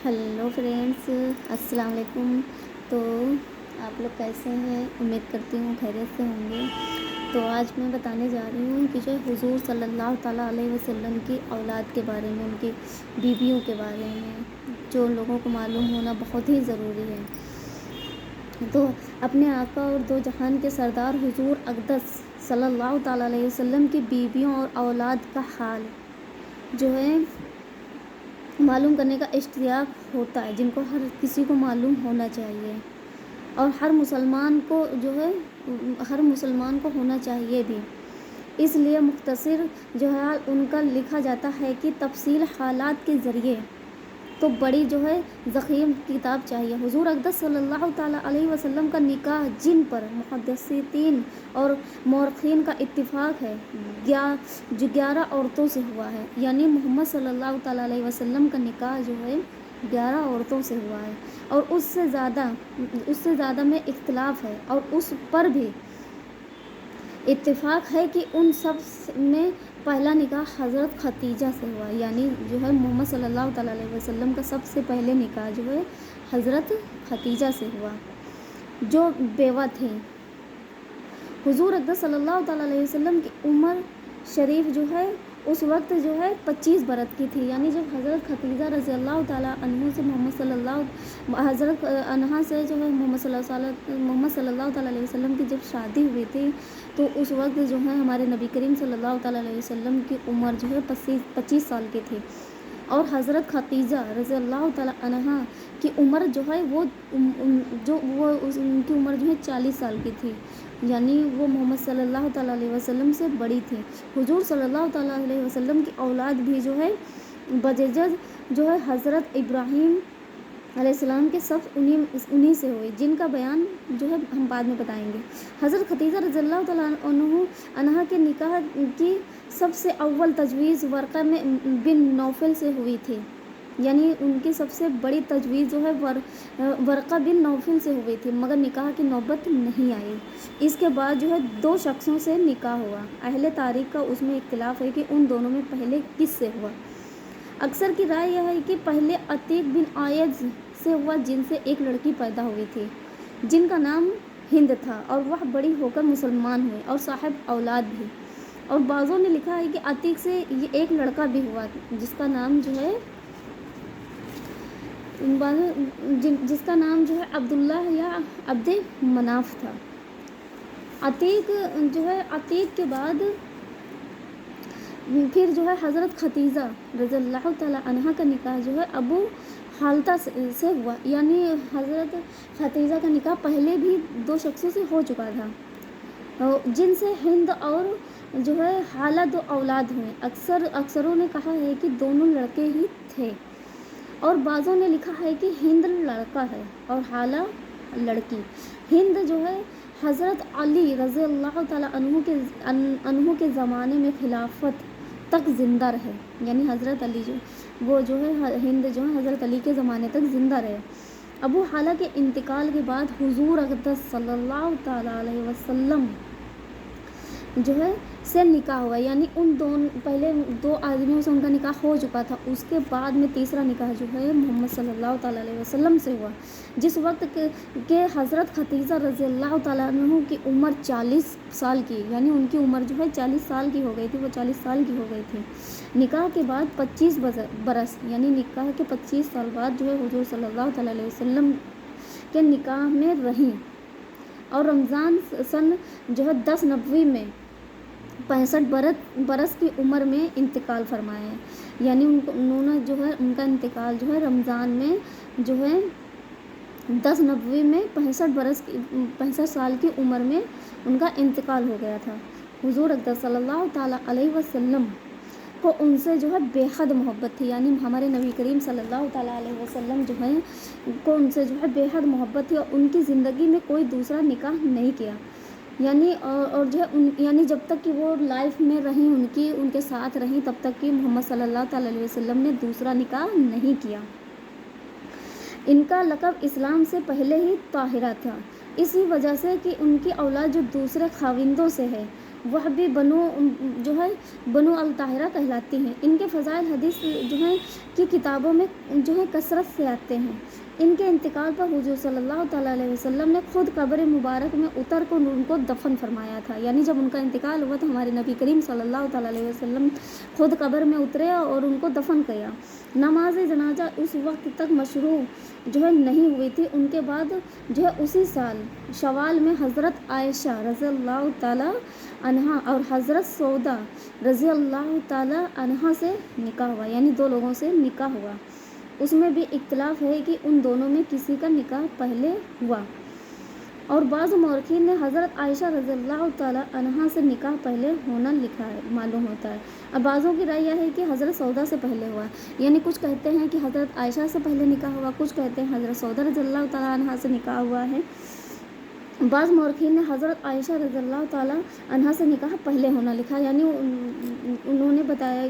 Hello friends, अस्सलाम वालेकुम। तो आप लोग कैसे हैं? उम्मीद करती हूँ खैरियत से होंगे। तो आज मैं बताने जा रही हूँ कि जो हुजूर सल्लल्लाहु ताला अलैहि वसल्लम की औलाद के बारे में, उनकी बीवियों के बारे में, जो लोगों को मालूम होना बहुत ही ज़रूरी है। तो अपने आका और दो जहान के सरदार हुजूर अक़दस सल्लल्लाहु ताला अलैहि वसल्लम की बीवियों और औलाद का हाल जो है मालूम करने का इश्तियाक होता है, जिनको हर किसी को मालूम होना चाहिए और हर मुसलमान को होना चाहिए भी। इसलिए मुख्तसर जो है उनका लिखा जाता है कि तफसील हालात के ज़रिए तो बड़ी जो है ज़ख़ीम किताब चाहिए। हुजूर अक़दस सल्लल्लाहु ताला अलैहि वसल्लम का निकाह, जिन पर मुहद्दिसीन और मौरख़ीन का इत्तिफ़ाक़ है, 11 औरतों से हुआ है। यानी मोहम्मद सल्लल्लाहु ताला अलैहि वसल्लम का निकाह जो है 11 औरतों से हुआ है और उससे ज़्यादा में इख्तिलाफ़ है और उस पर भी इत्तिफ़ाक़ है कि उन सब में पहला निकाह हज़रत खतीजा से हुआ। यानी जो है मोहम्मद सल्लल्लाहु ताला अलैहि वसल्लम का सबसे पहले निकाह जो है हज़रत खतीजा से हुआ, जो बेवा थी। हुजूर अक़दस सल्लल्लाहु ताला अलैहि वसल्लम की उम्र शरीफ जो है उस वक्त जो है 25 बरस की थी। यानी जब हज़रत खतीजा रज़ियल्लाहु ताला अन्हा से हज़रत अन्हा से जो है मोहम्मद सल्लल्लाहु ताला अलैहि वसल्लम की जब शादी हुई थी, तो उस वक्त जो है हमारे नबी करीम सल्लल्लाहु ताला अलैहि वसल्लम की उम्र जो है 25 साल की थी और हज़रत खतीजा रज़ियल्लाहु ताला अन्हा की उम्र जो है उनकी उम्र जो है 40 साल की थी। यानी वो मोहम्मद सल्लल्लाहु ताला अलैहि वसल्लम से बड़ी थी। हुजूर सल्लल्लाहु ताला अलैहि वसल्लम की औलाद भी जो है बजज़ जो है हज़रत इब्राहीम अलैहिस्सलाम के सब उन्हीं से हुई, जिनका बयान जो है हम बाद में बताएंगे। हज़रत खतीजा रज़ियल्लाहु ताला अन्हा के निकाह की सबसे अव्वल तजवीज़ वर्क़ा बिन नौफल से हुई थी। यानी उनकी सबसे बड़ी तजवीज़ जो है वर्क़ा बिन नौफल से हुई थी, मगर निकाह की नौबत नहीं आई। इसके बाद जो है 2 शख्सों से निकाह हुआ। अहले तारीख़ का उसमें इख्तिलाफ़ है कि उन दोनों में पहले किस से हुआ। अक्सर की राय यह है कि पहले अतीक बिन आयज से हुआ, जिनसे एक लड़की पैदा हुई थी जिनका नाम हिंद था और वह बड़ी होकर मुसलमान हुई और साहिब औलाद भी। और बाज़ों ने लिखा है कि अतीक से ये एक लड़का भी हुआ जिसका नाम जो है अब्दुल्ला या अब्दे मनाफ था। अतीक के बाद फिर जो है हज़रत खतीजा रज़ियल्लाहु ताला अन्हा का निकाह जो है अबू हालता से हुआ। यानी हज़रत खतीजा का निकाह पहले भी 2 शख्सों से हो चुका था, जिनसे हिंद और जो है हाला 2 औलाद हुए। अक्सरों ने कहा है कि दोनों लड़के ही थे और बाज़ों ने लिखा है कि हिंद लड़का है और हाला लड़की। हिंद जो है हज़रत अली रज़ियल्लाहु ताला अन्हु के ज़माने में खिलाफत तक ज़िंदा रहे। यानी हज़रत अली हिंद जो है हज़रत अली के ज़माने तक ज़िंदा रहे। अबू हाला के इंतकाल के बाद हुजूर अक़दस सल्लल्लाहु ताला अलैहि वसल्लम जो है से निकाह हुआ। यानी उन पहले 2 आदमियों से उनका निकाह हो चुका था। उसके बाद में तीसरा निकाह जो है मोहम्मद सल्लल्लाहु ताला अलैहि वसल्लम से हुआ, जिस वक्त के हज़रत खतीजा रज़ियल्लाहु ताला अन्हा की उम्र 40 साल की, यानी उनकी उम्र जो है 40 साल की हो गई थी, वो 40 साल की हो गई थी। निकाह के बाद 25 बरस यानी निकाह के 25 साल बाद जो है हुजूर सल्लल्लाहु ताला अलैहि वसल्लम के निकाह में रहीं और रमज़ान सन जो है 10 नबवी में 65 बरस की उम्र में इंतकाल फरमाया है। यानी उन्होंने जो है उनका इंतकाल जो है रमज़ान में जो है 10 नबवी में 65 साल की उम्र में उनका इंतकाल हो गया था। हुजूर अक़दस सल्लल्लाहु ताला अलैहि वसल्लम को उनसे जो है बेहद मोहब्बत थी। यानी हमारे नबी करीम सल्लल्लाहु ताला अलैहि वसल्लम जो है को उनसे जो है बेहद मोहब्बत थी और उनकी ज़िंदगी में कोई दूसरा निकाह नहीं किया। यानी और जो है यानी जब तक कि वो लाइफ में रहीं, उनके साथ रहीं, तब तक कि मोहम्मद सल्लल्लाहु ताला अलैहि वसल्लम ने दूसरा निकाह नहीं किया। इनका लक़ब इस्लाम से पहले ही ताहिरा था, इसी वजह से कि उनकी औलाद जो दूसरे खाविंदों से है وہ بھی بنو الطاہرہ کہلاتی ہیں۔ ان کے فضائل حدیث کی کتابوں میں کثرت سے آتے ہیں۔ ان کے انتقال پر حضور صلی اللہ تعالیٰ علیہ وسلم نے خود قبر مبارک میں اتر کر ان کو دفن فرمایا تھا۔ یعنی جب ان کا انتقال ہوا تو ہمارے نبی کریم صلی اللہ تعالیٰ علیہ وسلم خود قبر میں اترے اور ان کو دفن کیا۔ نماز جنازہ اس وقت تک مشروع نہیں ہوئی تھی۔ ان کے بعد اسی سال شوال میں حضرت عائشہ رضی اللہ تعالیٰ عنہا اور حضرت سودا رضی اللہ تعالیٰ عنہا سے نکاح ہوا، یعنی 2 لوگوں سے نکاح ہوا۔ اس میں بھی اختلاف ہے کہ ان دونوں میں کسی کا نکاح پہلے ہوا، اور بعض مورخین نے حضرت عائشہ رضی اللہ تعالیٰ عنہا سے نکاح پہلے ہونا لکھا ہے، معلوم ہوتا ہے۔ اب بعضوں کی رائے یہ ہے کہ حضرت سودا سے پہلے ہوا، یعنی کچھ کہتے ہیں کہ حضرت عائشہ سے پہلے نکاح ہوا، کچھ کہتے ہیں حضرت سودا رضی اللہ تعالیٰ عنہا سے نکاح ہوا ہے۔ بعض مورخین نے حضرت عائشہ رضی اللہ تعالیٰ عنہا سے نکاح پہلے ہونا لکھا، یعنی انہوں نے بتایا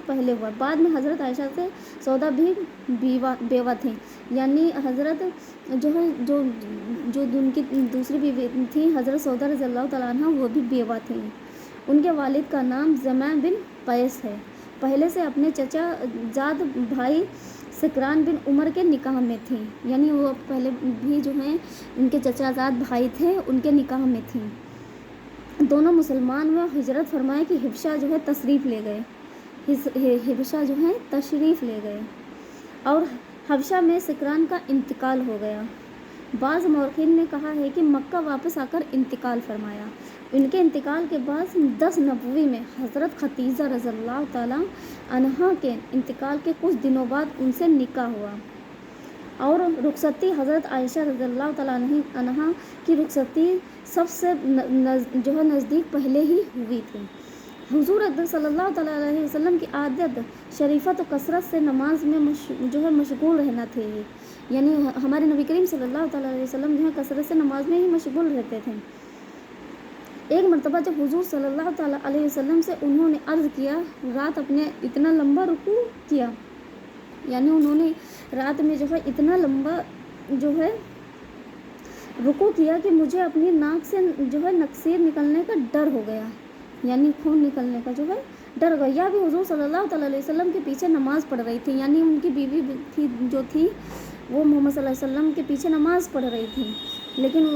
پہلے ہوا۔ بعد میں حضرت عائشہ سے سودا بھی بیوہ تھیں، یعنی حضرت جو ان کی دوسری بیوی تھی حضرت سودا رضی اللہ تعالیٰ عنہ، وہ بھی بیوہ تھیں۔ ان کے والد کا نام زمع بن قیس ہے۔ پہلے سے اپنے چچا زاد بھائی سکران بن عمر کے نکاح میں تھیں، یعنی وہ پہلے بھی ان کے چچا زاد بھائی تھے، ان کے نکاح میں تھیں۔ دونوں مسلمان میں ہجرت فرمائے کہ حبشہ تشریف لے گئے، تشریف لے گئے اور حبشہ میں سکران کا انتقال ہو گیا۔ بعض مورخین نے کہا ہے کہ مکہ واپس آ کر انتقال فرمایا۔ ان کے انتقال کے بعد 10 نبوی میں حضرت ختیجہ رضی اللہ تعالیٰ عنہا کے انتقال کے کچھ دنوں بعد ان سے نکاح ہوا، اور رخصتی حضرت عائشہ رضی اللہ تعالیٰ عنہا کی رخصتی سب سے نزدیک پہلے ہی ہوئی تھی۔ حضور صلی اللہ تعالیٰ علیہ وسلم کی عادت شریفت و کثرت سے نماز میں مشغول رہنا تھے، یعنی ہمارے نبی کریم صلی اللہ تعالیٰ علیہ وسلم کثرت سے نماز میں ہی مشغول رہتے تھے۔ ایک مرتبہ جب حضور صلی اللہ تعالیٰ علیہ وسلم سے انہوں نے عرض کیا، رات اپنے اتنا لمبا رکوع کیا، یعنی انہوں نے رات میں اتنا لمبا رکوع کیا کہ مجھے اپنی ناک سے نکسیر نکلنے کا ڈر ہو گیا، یعنی خون نکلنے کا ڈر گیا۔ یا بھی حضور صلی اللہ تعالیٰ علیہ وسلم کے پیچھے نماز پڑھ رہی تھی، یعنی ان کی بیوی تھی وہ محمد صلی اللہ علیہ وسلم کے پیچھے نماز پڑھ رہی تھی، لیکن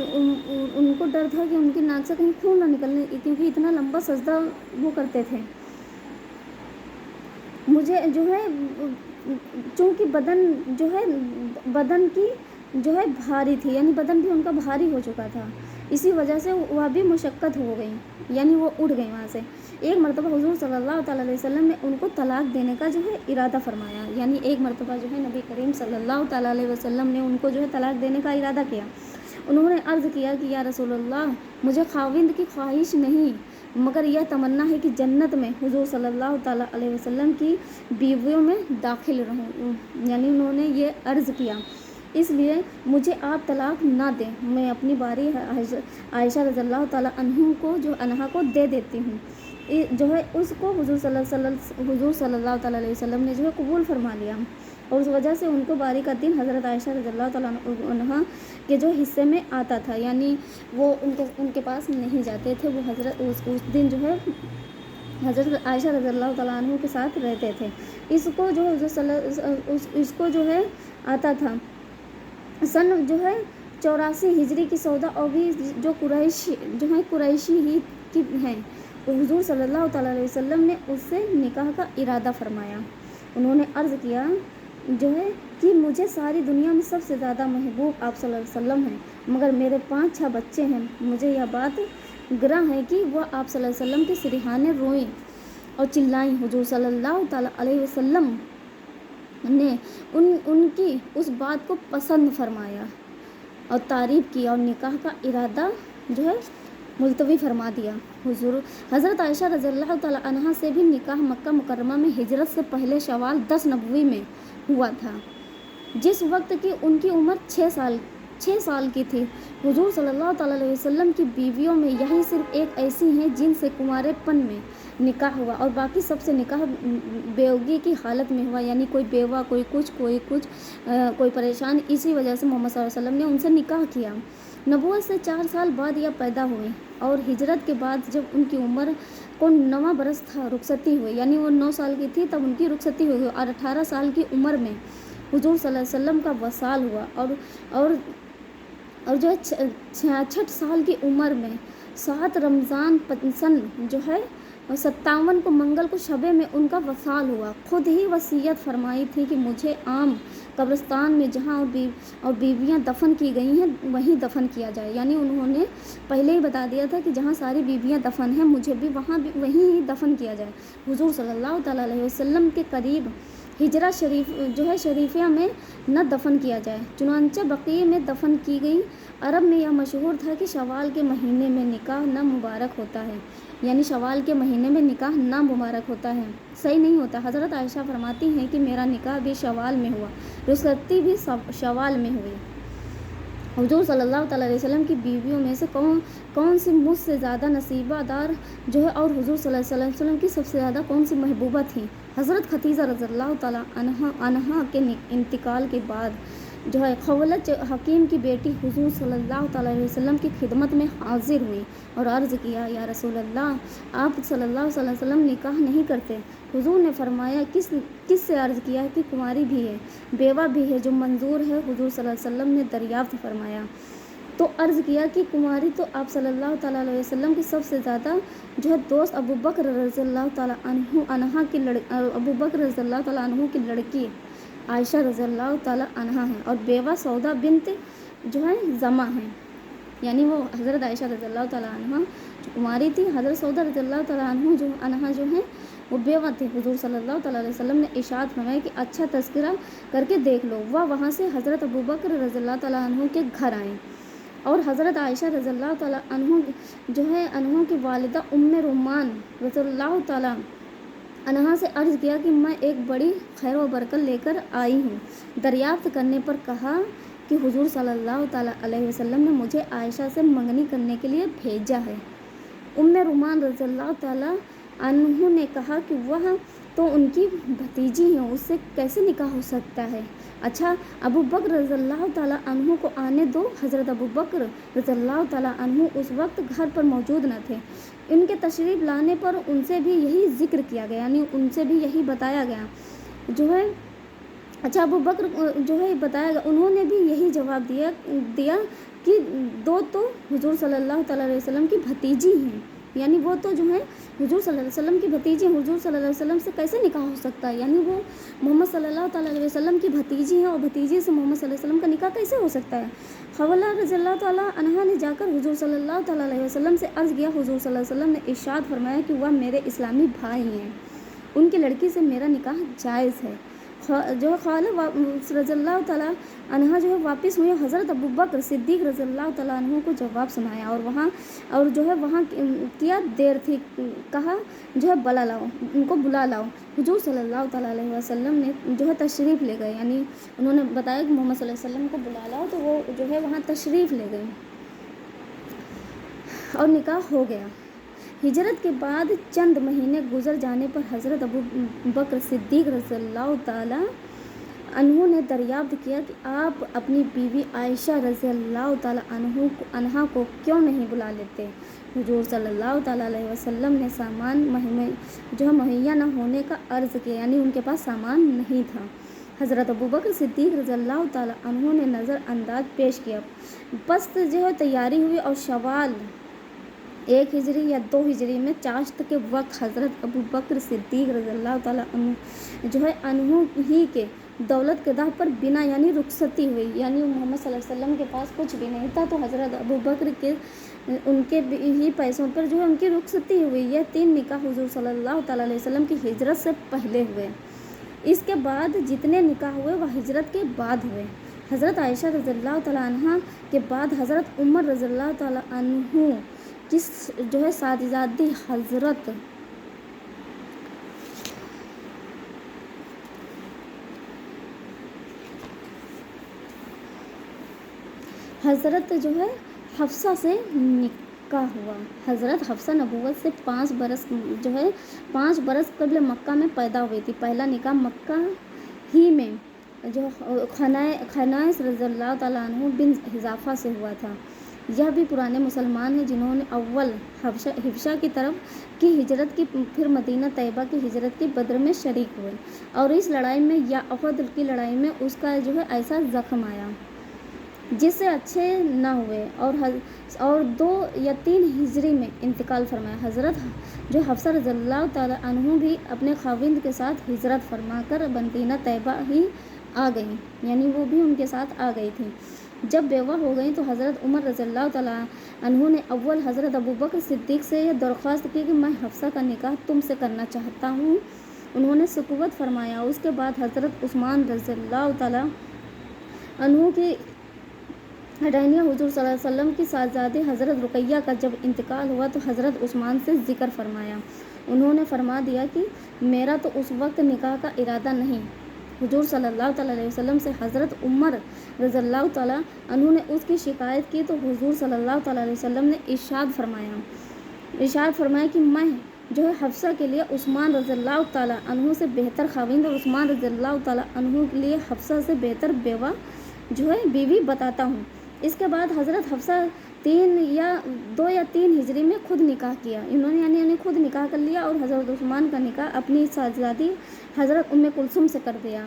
ان کو ڈر تھا کہ ان کی ناک سے کہیں خون نہ نکلنے، کیونکہ اتنا لمبا سجدہ وہ کرتے تھے۔ مجھے چونکہ بدن کی بھاری تھی، یعنی بدن بھی ان کا بھاری ہو چکا تھا، اسی وجہ سے وہ بھی مشقت ہو گئی، یعنی وہ اٹھ گئی وہاں سے۔ ایک مرتبہ حضور صلی اللہ تعالیٰ علیہ وسلم نے ان کو طلاق دینے کا ارادہ فرمایا، یعنی ایک مرتبہ نبی کریم صلی اللہ تعالیٰ علیہ وسلم نے ان کو طلاق دینے کا ارادہ کیا۔ انہوں نے عرض کیا کہ یا رسول اللہ، مجھے خاوند کی خواہش نہیں، مگر یہ تمنا ہے کہ جنت میں حضور صلی اللہ تعالیٰ علیہ وسلم کی بیویوں میں داخل رہوں، یعنی انہوں نے یہ عرض کیا، اس لیے مجھے آپ طلاق نہ دیں، میں اپنی باری عائشہ رضی اللہ تعالیٰ عنہا کو دے دیتی ہوں۔ اس کو حضور صلی اللہ تعالیٰ علیہ وسلم نے قبول فرما لیا، اور اس وجہ سے ان کو باری کا دن حضرت عائشہ رضی اللہ تعالیٰ عنہا کے حصے میں آتا تھا، یعنی وہ ان کے پاس نہیں جاتے تھے، وہ حضرت اس دن حضرت عائشہ رضی اللہ تعالیٰ عنہ کے ساتھ رہتے تھے۔ اس کو اس کو آتا تھا۔ سن 84 ہجری کی سودا اور بھی قریشی ہی کی ہیں، حضور صلی اللہ تعالیٰ علیہ وسلم نے اس سے نکاح کا ارادہ فرمایا۔ انہوں نے عرض کیا کہ مجھے ساری دنیا میں سب سے زیادہ محبوب آپ صلی اللہ علیہ وسلم ہیں، مگر میرے 5-6 بچے ہیں، مجھے یہ بات گراں ہے کہ وہ آپ صلی اللہ علیہ وسلم کے سرہانے روئیں اور چلائیں۔ حضور صلی اللہ تعالیٰ علیہ وسلم نے ان کی اس بات کو پسند فرمایا اور تعریف کی، اور نکاح کا ارادہ ملتوی فرما دیا۔ حضرت عائشہ رضی اللہ تعالیٰ عنہا سے بھی نکاح مکہ مکرمہ میں ہجرت سے پہلے شوال 10 نبوی میں ہوا تھا، جس وقت کی ان کی عمر 6 سال کی تھی۔ حضور صلی اللہ تعالیٰ علیہ وسلم کی بیویوں میں یہی صرف ایک ایسی ہیں جن سے کنوارے پن میں نکاح ہوا، اور باقی سب سے نکاح بیوگی کی حالت میں ہوا، یعنی کوئی بیوہ، کوئی کچھ کوئی پریشان، اسی وجہ سے محمد صلی اللہ علیہ وسلم نے ان سے نکاح کیا۔ नबूवत से 4 साल बाद यह पैदा हुई और हिजरत के बाद जब उनकी उम्र को 9वां बरस था रुखसती हुई, यानी वो 9 साल की थी तब उनकी रुखसती हुई और 18 साल की उम्र में हुजूर सल्लल्लाहु अलैहि वसल्लम का वसाल हुआ और और जो है 66 साल की उम्र में 7 रमज़ान सन जो है 57 को मंगल को शबे में उनका वसाल हुआ। खुद ही वसीयत फरमाई थी कि मुझे आम कब्रिस्तान में जहाँ और बीवियाँ दफन की गई हैं वहीं दफन किया जाए, यानी उन्होंने पहले ही बता दिया था कि जहाँ सारी बीवियाँ दफन हैं मुझे भी वहीं ही दफन किया जाए। हुजूर सल्लल्लाहु ताला अलैहि वसल्लम के करीब हिजरा शरीफ जो है शरीफिया में न दफन किया जाए, चुनांचे बक़ी में दफन की गई। अरब में यह मशहूर था कि शवाल के महीने में निकाह न मुबारक होता है, यानी शवाल के महीने में निकाह ना मुबारक होता है, सही नहीं होता। हज़रत आयशा फरमाती हैं कि मेरा निकाह भी शवाल में हुआ, रुखसती भी शवाल में हुई। हुजूर सल्लल्लाहु अलैहि वसल्लम की बीवियों में से कौन सी मुझसे ज़्यादा नसीबादार जो है और हुजूर सल्लल्लाहु अलैहि वसल्लम की सबसे ज़्यादा कौन सी महबूबा थी? हज़रत खदीजा रज़ियल्लाहु ताला अन्हा के इंतकाल के बाद जो है खवलत हकीम की बेटी हुजूर सल्लल्लाहु अलैहि वसल्लम की खिदमत में हाजिर हुई और अर्ज़ किया, या रसूल अल्लाह, आप सल्लल्लाहु अलैहि वसल्लम निकाह नहीं करते। हुजूर ने फरमाया, किस से अर्ज़ किया है कि कुंवारी भी है, बेवा भी है जो मंजूर है। हुजूर सल्लल्लाहु अलैहि वसल्लम ने दरियाफ्त फरमाया तो अर्ज़ किया कि कुंवारी तो आप सल्लल्लाहु ताला अलैहि वसल्लम की सबसे ज़्यादा जो है दोस्त अबू बकर रज़ियल्लाहु ताला अन्हु की लड़की आयशा रज़ियल्लाहु ताला अन्हा है और बेवा सौदा बिन्त जो है जमा है, यानी वो हज़रत आयशा रज़ियल्लाहु ताला अन्हा जो कुमारी थी, हज़रत सौदा रज़ियल्लाहु ताला अन्हा जो है वो बेवा थी। हुजूर सल्लल्लाहु ताला अलैहि वसल्लम ने इरशाद फरमाया कि अच्छा तज़किरा करके देख लो। वह वहाँ से हज़रत अबू बकर रज़ियल्लाहु ताला अन्हु के घर आए और हज़रत आयशा रज़ियल्लाहु ताला अन्हु जो है अन्हु की वालिदा उम्मे रुमान रज़ियल्लाहु ताला अन्हा से अर्ज़ किया कि मैं एक बड़ी खैर व बरकत लेकर आई हूँ। दरियाफ्त करने पर कहा कि हुजूर सल्लल्लाहु ताला अलैहि वसल्लम ने मुझे आयशा से मंगनी करने के लिए भेजा है। उम्मे रुमान रज़ियल्लाहु ताला अन्हु ने कहा कि वह तो उनकी भतीजी हैं, उससे कैसे निकाह हो सकता है। अच्छा, अबू बकर रज़ियल्लाहु ताला अन्हु को आने दो। हज़रत अबू बकर रज़ियल्लाहु ताला अन्हु उस वक्त घर पर मौजूद न थे। इनके तशरीफ़ लाने पर उनसे भी यही जिक्र किया गया, यानी उनसे भी यही बताया गया जो है। अच्छा, अबू बकर जो है बताया गया, उन्होंने भी यही जवाब दिया कि दो तो हुजूर सल्लल्लाहु ताला अलैहि वसल्लम की भतीजी हैं, यानी वो तो जो है हुजूर सल्लल्लाहु अलैहि वसल्लम की भतीजी, हुजूर सल्लल्लाहु अलैहि वसल्लम से कैसे निकाह हो सकता है, यानी वो मोहम्मद सल्लल्लाहु ताला अलैहि वसल्लम की भतीजी हैं और भतीजी से मोहम्मद सल्लल्लाहु अलैहि वसल्लम का निकाह कैसे हो सकता है। खवला रज़ियल्लाहु ताला अन्हा ने जाकर हुजूर सल्लल्लाहु ताला अलैहि वसल्लम से अर्ज़ किया। हुजूर सल्लल्लाहु अलैहि वसल्लम ने इरशाद फरमाया कि वह मेरे इस्लामी भाई हैं, उनकी लड़की से मेरा निकाह जायज़ है। जो है खाला रज़ियल्लाहु ताला अन्हा जो है वापस हुई, हज़रत अबू बकर सिद्दीक़ रज़ियल्लाहु ताला अन्हु को जवाब सुनाया और जो है वहाँ किया देर थी, कहा जो है उनको बुला लाओ। हुजूर सल्लल्लाहु ताला अलैहि वसल्लम ने जो है तशरीफ़ ले गए, यानी उन्होंने बताया कि मोहम्मद सल्लल्लाहु अलैहि वसल्लम को बुला लाओ, तो वो जो है वहाँ तशरीफ़ ले गए और निकाह हो गया। हिजरत के बाद चंद महीने गुजर जाने पर हज़रत अबू बकर सिद्दीक़ रज़ियल्लाहु ताला अन्हु ने दरियाफ्त किया कि आप अपनी बीवी आयशा रज़ियल्लाहु ताला अन्हा को क्यों नहीं बुला लेते। हुजूर सल्लल्लाहु ताला अलैहि वसल्लम ने सामान मुहैया न होने का अर्ज़ किया, यानी उनके पास सामान नहीं था। हज़रत अबू बकर सिद्दीक़ रज़ियल्लाहु ताला अन्हु ने नज़र अंदाज पेश किया, बस जो है तैयारी हुई और शवाल 1 हिजरी या 2 हिजरी में चाश्त के वक्त हज़रत अबू बकर सिद्दीक़ रज़ियल्लाहु ताला अन्हु ही के दौलत के दाह पर बिना यानी रुखसती हुई, यानी मोहम्मद सल्लल्लाहु अलैहि वसल्लम के पास कुछ भी नहीं था तो हज़रत अबू बकर के उनके ही पैसों पर जो है उनकी रुखसती हुई। यह 3 निकाह हुजूर सल्लल्लाहु ताला अलैहि वसल्लम की हिजरत से पहले हुए। इसके बाद जितने निकाह हुए वह हिजरत के बाद हुए। हज़रत आयशा रज़ियल्लाहु ताला अन्हा के बाद हज़रत उमर रज़ियल्लाहु ताला अन्हु की जो है सादिजादी हज़रत जो है हफ्सा से निकाह हुआ। हज़रत हफ्सा नबूवत से 5 बरस कबल मक्का में पैदा हुई थी। पहला निकाह मक्का ही में जो खनाइस रज़ियल्लाहु ताला अन्हु बिन हिज़ाफ़ा से हुआ था। यह भी पुराने मुसलमान हैं जिन्होंने अव्वल हबशा की तरफ की हिजरत की, फिर मदीना तैयबा की हिजरत की, बद्र में शरीक हुए और इस लड़ाई में या उहद की लड़ाई में उसका जो है ऐसा ज़ख्म आया जिससे अच्छे ना हुए और 2 या 3 हिजरी में इंतकाल फरमाया। हज़रत जो हफ्सा रज़ियल्लाहु ताला अन्हु भी अपने खाविंद के साथ हिजरत फरमाकर मदीना तैयबा ही आ गई, यानी वो भी उनके साथ आ गई थी। जब बेवा हो गई तो हज़रत उमर रज़ियल्लाहु ताला अन्हु ने अव्वल हज़रत अबू बकर सिद्दीक़ से यह दरख्वास्त की कि मैं हफ्सा का निकाह तुमसे करना चाहता हूँ। उन्होंने सुकुवत फरमाया। उसके बाद हज़रत उस्मान रज़ियल्लाहु ताला अन्हु की हटैनिया हुजूर सल्लल्लाहु अलैहि वसल्लम की साहबजादी हज़रत रुकैया का जब इंतकाल हुआ तो हज़रत उस्मान से ज़िक्र फरमाया। उन्होंने फरमा दिया कि मेरा तो उस वक्त निकाह का इरादा नहीं। हुजूर सल्लल्लाहु अलैहि वसल्लम से हज़रत उमर रज़ियल्लाहु ताला अन्हु ने उसकी शिकायत की तो हुजूर सल्लल्लाहु अलैहि वसल्लम ने इरशाद फरमाया कि मैं जो है हफ्सा के लिए उस्मान रज़ियल्लाहु ताला अन्हु से बेहतर खाविंद और उस्मान रज़ियल्लाहु ताला अन्हु के लिए हफ्सा से बेहतर बेवा जो है बीवी बताता हूँ। इसके बाद हज़रत हफ्सा 2 या 3 हिजरी में खुद निकाह किया। इन्होंने यानी खुद निकाह कर लिया और हज़रत उस्मान का निकाह अपनी साहबजादी हज़रत उम्मे कुलसुम से कर दिया।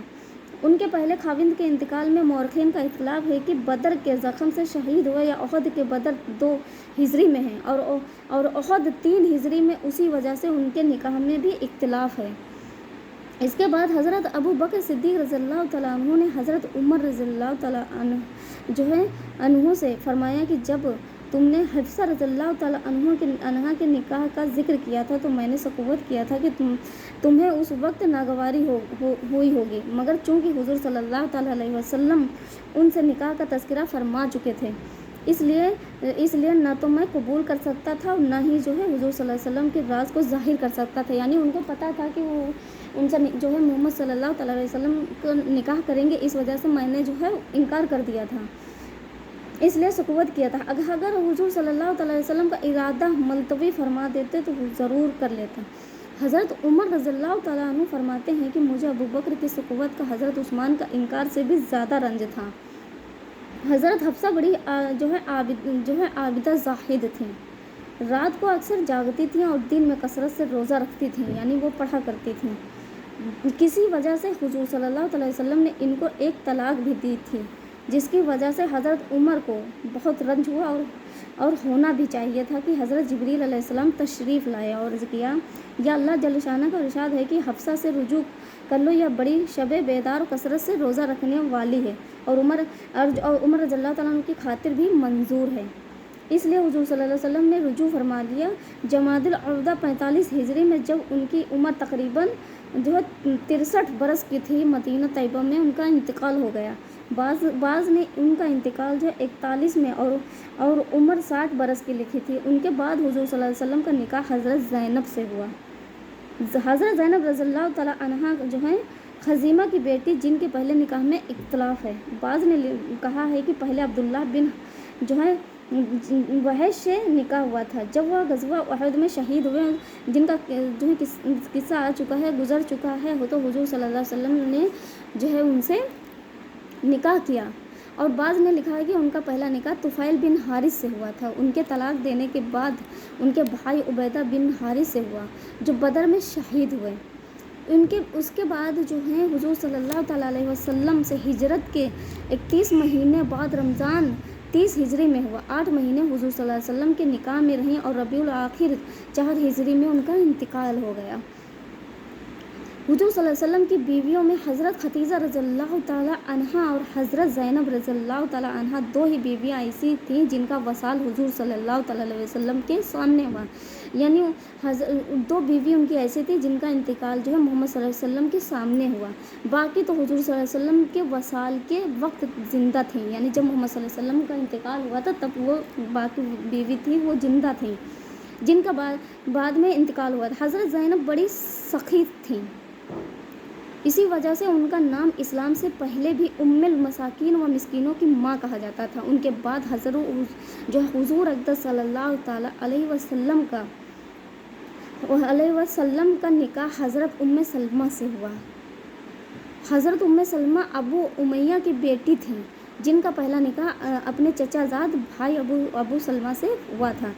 उनके पहले खाविंद के इंतकाल में मौरखीन का इख्तिलाफ है कि बदर के ज़ख्म से शहीद हुए या उहद के बदर 2 हिजरी में है और उहद 3 हिजरी में, उसी वजह से उनके निकाह में भी इख्तिलाफ है। इसके बाद हज़रत अबू बकर सिद्दीक़ रज़ियल्लाहु ताला अन्हु ने हज़रत उमर रज़ियल्लाहु ताला अन्हु से फरमाया कि जब तुमने हफ्सा रज़ियल्लाहु ताला अन्हा के निकाह का जिक्र किया था तो मैंने सकुवत किया था कि तुम्हें उस वक्त नागवारी हुई होगी, मगर चूँकि हुजूर सल्लल्लाहु ताला अलैहि वसल्लम उनसे निकाह का तज़किरा फरमा चुके थे, इसलिए न तो मैं कबूल कर सकता था और न ही जो है हुजूर सल्लल्लाहु अलैहि वसल्लम के राज को ज़ाहिर कर सकता था। यानी उनको पता था कि वो उनसे जो है मोहम्मद सल्लल्लाहु अलैहि वसल्लम को निकाह करेंगे, इस वजह से मैंने जो है इनकार कर दिया था, इसलिए सुकुवत किया था। अगर हुजूर सल्लल्लाहु अलैहि वसल्लम का इरादा मुलतवी फरमा देते तो ज़रूर कर लेता। हज़रत उमर रज़ियल्लाहु ताला अन्हु फरमाते हैं कि मुझे अबू बकर की सुकुवत का हज़रत उस्मान का इनकार से भी ज़्यादा रंज था। हज़रत हफ्सा बड़ी जो है आबिदा ज़ाहिद थी। रात को अक्सर जागती थीं और दिन में कसरत से रोज़ा रखती थीं, यानी वो पढ़ा करती थीं। किसी वजह से हुजूर सल्लल्लाहु अलैहि वसल्लम ने इनको एक तलाक भी दी थी, जिसकी वजह से हज़रत उमर को बहुत रंज हुआ और होना भी चाहिए था कि हज़रत जिब्रील अलैहिस्सलाम तशरीफ़ लाए और अर्ज़ किया, या अल्लाह जल्ल शाना का इरशाद है कि हफ्सा से रुजू कर लो, यह बड़ी शबे बेदार और कसरत से रोज़ा रखने वाली है और उमर रज़ियल्लाहु ताला अन्हु की खातिर भी मंजूर है। इसलिए हुजूर सल्लल्लाहु अलैहि वसल्लम ने रुजू फरमा लिया। जमादिल अव्वल 45 हिजरी में जब उनकी उम्र तकरीबन जो है 63 बरस की थी, मदीना तैयबा में उनका इंतकाल हो गया। बाज़ ने उनका इंतकाल जो है 41 में और उम्र 60 बरस की लिखी थी। उनके बाद हुजूर सल्लल्लाहु अलैहि वसल्लम का निकाह हज़रत ज़ैनब से हुआ। हज़रत ज़ैनब रज़ियल्लाहु ताला अन्हा जो है खज़ीमा की बेटी, जिनके पहले निकाह में इख्तिलाफ है। बाज़ ने कहा है कि पहले अब्दुल्लाह बिन जो है वहश से निकाह हुआ था। जब वह गज़वा उहद में शहीद हुए, जिनका जो है किस्सा आ चुका है, गुज़र चुका है, तो हुजूर सल्लल्लाहु अलैहि वसल्लम ने जो है उनसे निकाह किया। और बाज़ ने लिखा है कि उनका पहला निकाह तुफ़ैल बिन हारिस से हुआ था। उनके तलाक देने के बाद उनके भाई उबैदा बिन हारिस से हुआ, जो बदर में शहीद हुए। उसके बाद जो है हुजूर सल्लल्लाहु ताला अलैहि वसल्लम से हिजरत के 31 महीने बाद रमज़ान 30 हिजरी में हुआ। 8 महीने हुजूर सल्लल्लाहु अलैहि वसल्लम के निकाह में रहीं और रबीउल आखिर 4 हिजरी में उनका इंतकाल हो गया। हुजूर सल्लल्लाहु अलैहि वसल्लम की बीवियों में हज़रत खदीजा रज़ियल्लाहु ताला अन्हा और हज़रत ज़ैनब रज़ियल्लाहु ताला अन्हा 2 ही बीवियाँ ऐसी थीं जिनका वसाल हुजूर सल्लल्लाहु ताला अलैहि वसल्लम के सामने हुआ। यानी 2 बीवी उनकी ऐसी थी जिनका इंतकाल जो है मोहम्मद सल्लल्लाहु अलैहि वसल्लम के सामने हुआ। बाकी तो हुजूर सल्लल्लाहु अलैहि वसल्लम के वसाल के वक्त ज़िंदा थी, यानी जब मोहम्मद सल्लल्लाहु अलैहि वसल्लम का इंतकाल हुआ था तब वो बाकी बीवी थी वो ज़िंदा थी, जिनका बाद में इंतकाल हुआ था। हज़रत ज़ैनब बड़ी सखी थी, इसी वजह से उनका नाम इस्लाम से पहले भी उम्मुल मसाकीन व मिस्कीनों की माँ कहा जाता था। उनके बाद जो हुजूर अक़दस सल्लल्लाहु ताला अलैहि वसल्लम का निकाह हज़रत उम्मे सलमा से हुआ। हज़रत उम्मे सलमा अबू उमैया की बेटी थी جن کا پہلا نکاح اپنے چچا زاد بھائی ابو سلمہ سے ہوا تھا۔